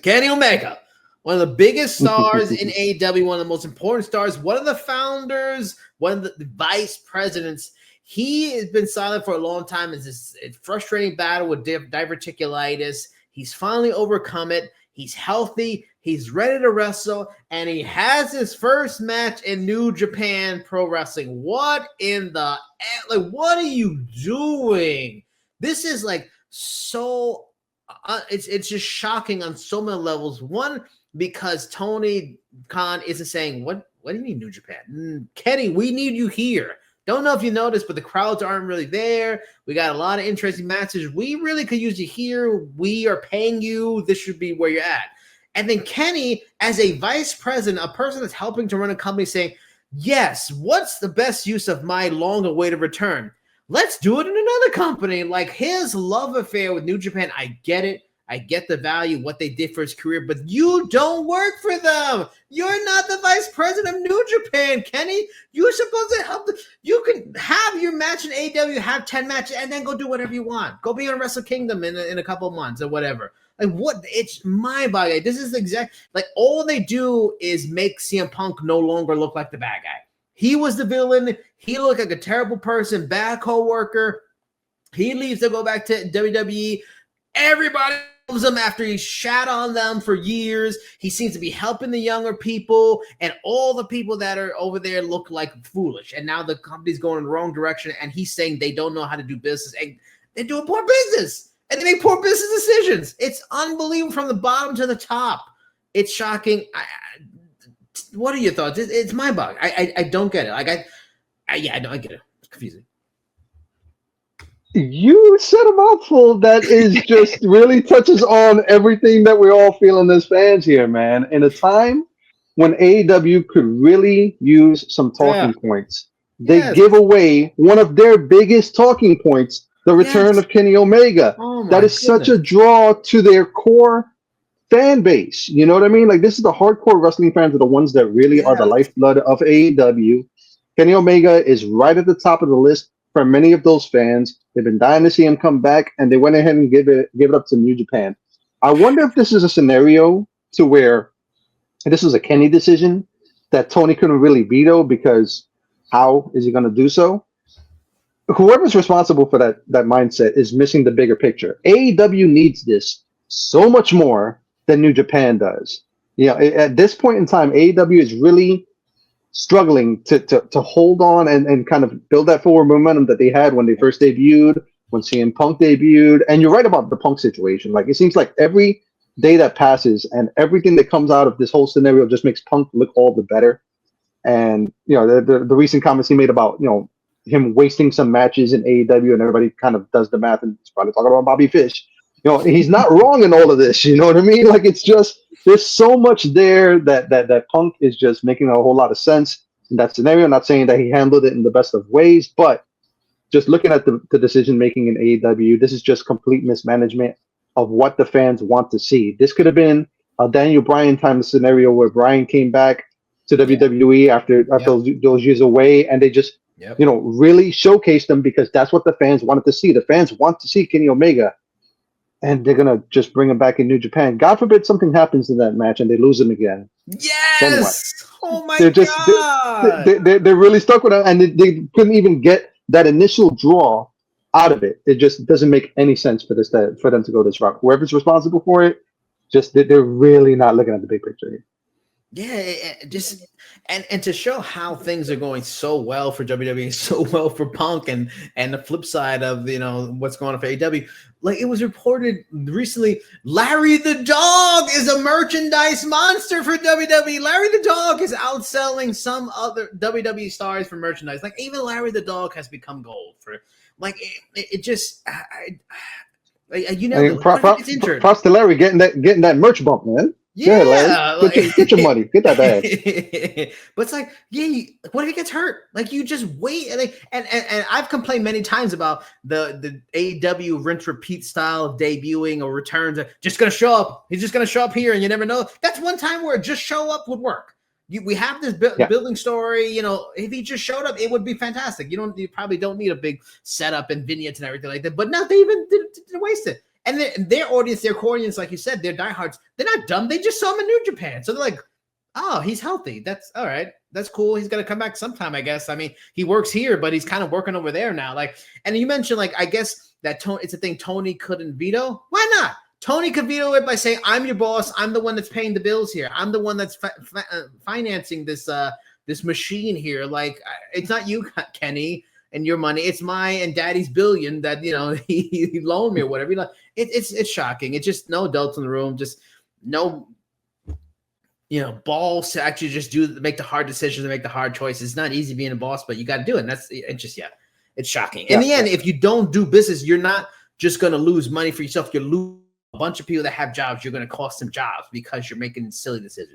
Kenny Omega, one of the biggest stars in AEW, one of the most important stars, one of the founders, one of the vice presidents. He has been silent for a long time. It's this frustrating battle with diverticulitis. He's finally overcome it. He's healthy. He's ready to wrestle, and he has his first match in New Japan Pro Wrestling. What in the what are you doing? This is like so. It's just shocking on so many levels. One, because Tony Khan isn't saying what do you mean New Japan? Kenny, we need you here. Don't know if you noticed, but the crowds aren't really there. We got a lot of interesting matches. We really could use you here. We are paying you. This should be where you're at. And then Kenny, as a vice president, a person that's helping to run a company, saying, yes, what's the best use of my long-awaited return? Let's do it in another company. Like his love affair with New Japan, I get it. I get the value, what they did for his career, but you don't work for them. You're not the vice president of New Japan, Kenny. You're supposed to help them. You can have your match in AEW, have 10 matches, and then go do whatever you want. Go be on Wrestle Kingdom in a couple of months or whatever. Like what? It's mind-boggling. This is like all they do is make CM Punk no longer look like the bad guy. He was the villain. He looked like a terrible person, bad co-worker. He leaves to go back to WWE. Everybody loves him after he shat on them for years. He seems to be helping the younger people, and all the people that are over there look like foolish. And now the company's going in the wrong direction, and he's saying they don't know how to do business, and they're doing poor business, and they make poor business decisions. It's unbelievable from the bottom to the top. It's shocking. What are your thoughts? It's mind-boggling. I don't get it. I get it. It's confusing. You said a mouthful that is just really touches on everything that we're all feeling as fans here, man. In a time when AEW could really use some talking points, they give away one of their biggest talking points, the return of Kenny Omega. That is such a draw to their core fan base. You know what I mean? Like, this is the hardcore wrestling fans are the ones that really are the lifeblood of AEW. Kenny Omega is right at the top of the list for many of those fans. They've been dying to see him come back, and they went ahead and give it up to New Japan. I wonder if this is a scenario to where this was a Kenny decision that Tony couldn't really veto, because how is he going to do so? Whoever's responsible for that mindset is missing the bigger picture. AEW needs this so much more than New Japan does. You know, at this point in time, AEW is really struggling to hold on and kind of build that forward momentum that they had when they first debuted, when CM Punk debuted. And you're right about the Punk situation. Like, it seems like every day that passes and everything that comes out of this whole scenario just makes Punk look all the better. And, you know, the recent comments he made about, you know, him wasting some matches in AEW, and everybody kind of does the math and is probably talking about Bobby Fish. You know, he's not wrong in all of this. You know what I mean? Like, it's just, there's so much there that Punk is just making a whole lot of sense in that scenario. I'm not saying that he handled it in the best of ways, but just looking at the decision making in AEW, this is just complete mismanagement of what the fans want to see. This could have been a Daniel Bryan time scenario where Bryan came back to WWE after those years away, and they just you know, really showcased them, because that's what the fans wanted to see. The fans want to see Kenny Omega. And they're going to just bring him back in New Japan. God forbid something happens in that match and they lose him again. Yes! Oh my God! They're really stuck with it, and they couldn't even get that initial draw out of it. It just doesn't make any sense for them to go this route. Whoever's responsible for it, they're really not looking at the big picture here. Yeah, just and to show how things are going so well for WWE, so well for Punk, and the flip side of, you know, what's going on for AEW. Like, it was reported recently, Larry the Dog is a merchandise monster for WWE. Larry the Dog is outselling some other WWE stars for merchandise. Like, even Larry the Dog has become gold for, like, it just. You know, props to Larry getting that merch bump, man. Yeah, Larry. Get your money. Get that bag. But it's like, what if he gets hurt? Like, you just wait. And I've complained many times about the AEW rinse repeat style of debuting or returns. Just going to show up. He's just going to show up here, and you never know. That's one time where just show up would work. We have this building story. You know, if he just showed up, it would be fantastic. You probably don't need a big setup and vignettes and everything like that. But no, they even didn't waste it. And their audience, their core audience, like you said, they're diehards. They're not dumb. They just saw him in New Japan. So they're like, oh, he's healthy. That's all right. That's cool. He's going to come back sometime, I guess. I mean, he works here, but he's kind of working over there now. Like, and you mentioned, like, I guess that it's a thing Tony couldn't veto. Why not? Tony could veto it by saying, I'm your boss. I'm the one that's paying the bills here. I'm the one that's financing this this machine here. Like, it's not you, Kenny, and your money. It's my and Daddy's billion that, you know, he loaned me or whatever. You know, it's shocking. It's just no adults in the room. Just no, you know, balls to actually just make the hard decisions and make the hard choices. It's not easy being a boss, but you got to do it. And it's just, it's shocking. In the end, if you don't do business, you're not just going to lose money for yourself. You lose a bunch of people that have jobs. You're going to cost them jobs because you're making silly decisions.